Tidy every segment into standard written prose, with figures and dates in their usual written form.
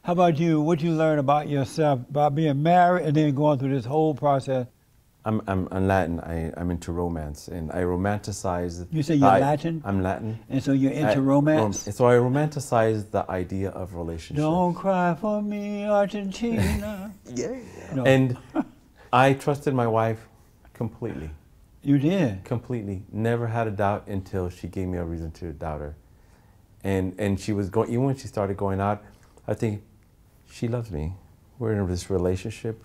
How about you? What you learn about yourself, about being married and then going through this whole process? I'm Latin. I'm into romance, and I romanticize. You say you're Latin? I'm Latin. And so you're into romance? So I romanticize the idea of relationship. Don't cry for me, Argentina. Yeah. No. And I trusted my wife completely. You did? Completely. Never had a doubt until she gave me a reason to doubt her. And she was going, even when she started going out, I think she loves me. We're in this relationship.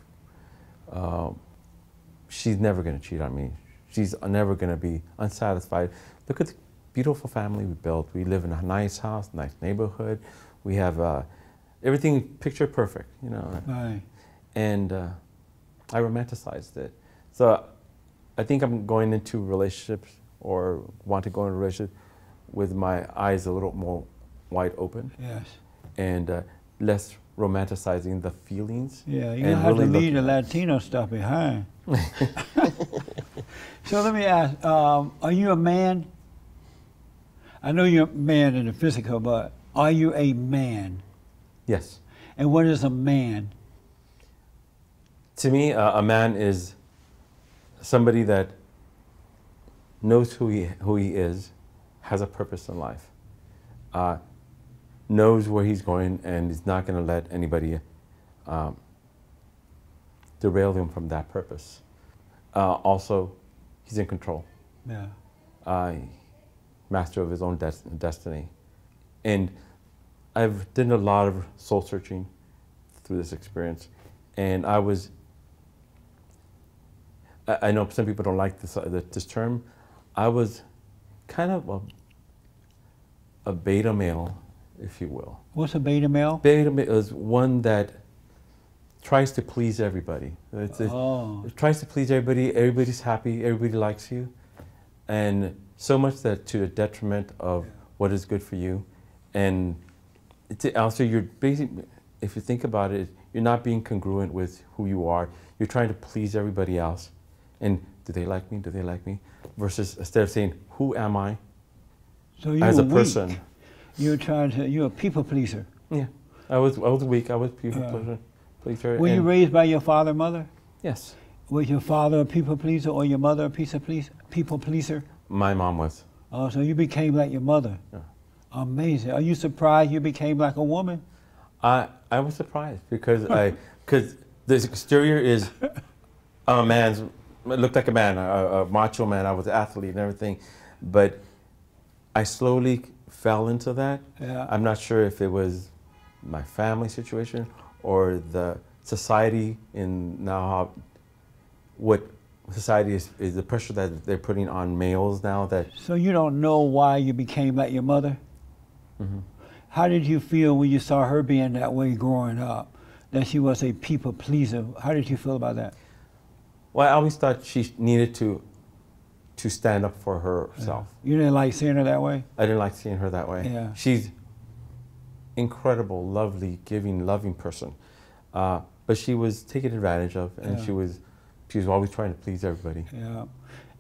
She's never going to cheat on me. She's never going to be unsatisfied. Look at the beautiful family we built. We live in a nice house, nice neighborhood. We have everything picture perfect, you know. Right. And I romanticized it. So I think I'm going into relationships or want to go into a relationship with my eyes a little more wide open. Yes. And less romanticizing the feelings. Yeah, you have to leave the Latino stuff behind. So let me ask, are you a man? I know you're a man in the physical, but are you a man? Yes. And what is a man? To me, a man is somebody that knows who he is, has a purpose in life, knows where he's going, and is not going to let anybody derail him from that purpose. Also, he's in control. Yeah. Master of his own destiny. And I've done a lot of soul searching through this experience, and I know some people don't like this term. I was kind of a beta male, if you will. What's a beta male? Beta male is one that tries to please everybody. It tries to please everybody. Everybody's happy. Everybody likes you, and so much that to the detriment of what is good for you. And also, you're basically, if you think about it, you're not being congruent with who you are. You're trying to please everybody else. And do they like me? Do they like me? Versus instead of saying, who am I as a person? You're a people pleaser. Yeah, I was weak. I was people pleaser. Were you raised by your father and mother? Yes. Was your father a people pleaser or your mother a people pleaser? My mom was. Oh, so you became like your mother. Yeah. Amazing. Are you surprised you became like a woman? I was surprised because the exterior is a man's. It looked like a man, a macho man. I was an athlete and everything, but I slowly fell into that. Yeah. I'm not sure if it was my family situation or the society in now what society is the pressure that they're putting on males now. That. So you don't know why you became like your mother? Mm-hmm. How did you feel when you saw her being that way growing up, that she was a people pleaser? How did you feel about that? Well, I always thought she needed to stand up for herself. Yeah. You didn't like seeing her that way? I didn't like seeing her that way. Yeah. She's incredible, lovely, giving, loving person. But she was taken advantage of, and she was always trying to please everybody. Yeah.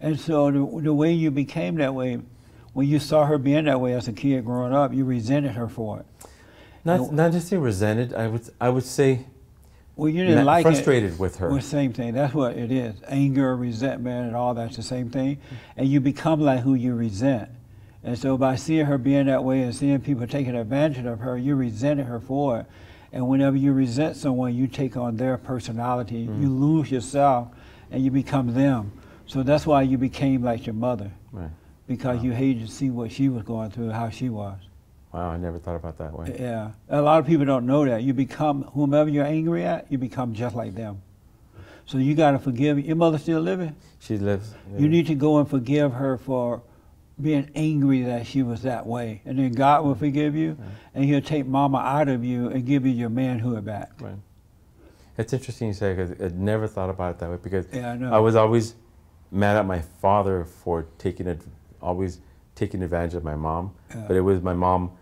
And so the way you became that way, when you saw her being that way as a kid growing up, you resented her for it. Not just say resented, I would say well, you didn't like frustrated with her. Well, same thing. That's what it is. Anger, resentment, and all that's the same thing. And you become like who you resent. And so by seeing her being that way and seeing people taking advantage of her, you resented her for it. And whenever you resent someone, you take on their personality. You lose yourself, and you become them. So that's why you became like your mother. Right. Because you hated to see what she was going through, how she was. Wow, I never thought about that way. Yeah. A lot of people don't know that. You become, whomever you're angry at, you become just like them. So you got to forgive. Your mother still living? She lives. Yeah. You need to go and forgive her for being angry that she was that way. And then God will forgive you, and he'll take mama out of you and give you your manhood back. Right. It's interesting you say, because I never thought about it that way, because I know. I was always mad at my father for always taking advantage of my mom. But it was my mom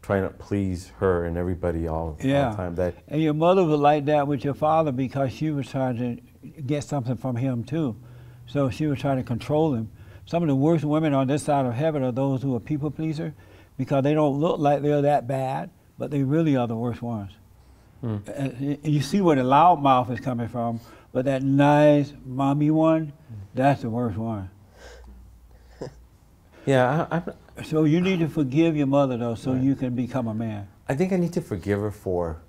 trying to please her and everybody all the time. And your mother was like that with your father because she was trying to get something from him too. So she was trying to control him. Some of the worst women on this side of heaven are those who are people pleaser because they don't look like they're that bad, but they really are the worst ones. You see where the loud mouth is coming from, but that nice mommy one, that's the worst one. Yeah, So you need to forgive your mother, though, so you can become a man. I think I need to forgive her for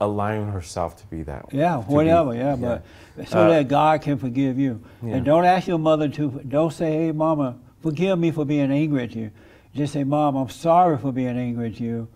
allowing herself to be that way. Yeah, whatever, but so that God can forgive you. Yeah. And don't ask your mother to, don't say, hey, Mama, forgive me for being angry at you. Just say, Mom, I'm sorry for being angry at you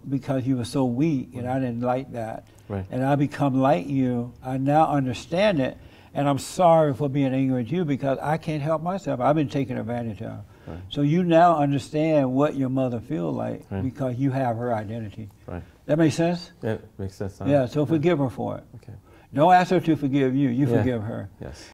because you were so weak and I didn't like that. Right. And I become like you. I now understand it, and I'm sorry for being angry at you because I can't help myself. I've been taken advantage of. Right. So you now understand what your mother feels like because you have her identity. Right. That makes sense? Yeah, it makes sense. Yeah, so forgive her for it. Okay. Don't ask her to forgive you. You forgive her. Yes.